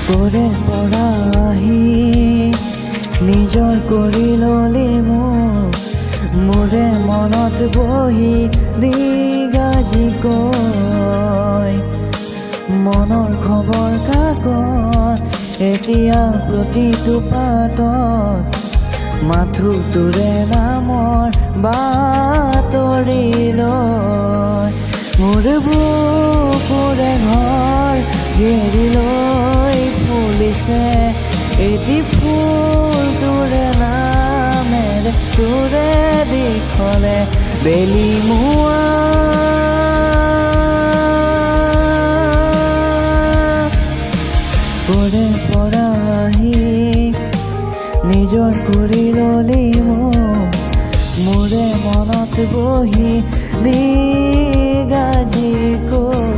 ক'ৰে পৰা আহি নিজৰ কৰি ল'লি মোৰে মনত বহি দিগাজি কৈ মনৰ খবৰ কাকত এতিয়া প্ৰতিটো পাতত মাথো তোৰে নামৰ বাতৰি লৈ মোৰ বুকুৰে ঘৰ ঘেৰি লৈ ফুলিছে এটি ফুল তোৰে নামেৰে তোৰে দিশলে বেলি মুৱা ক'ৰে পৰা আহি নিজৰ কৰি ল'লি মোৰে মনত বহি দিগাজি কৈ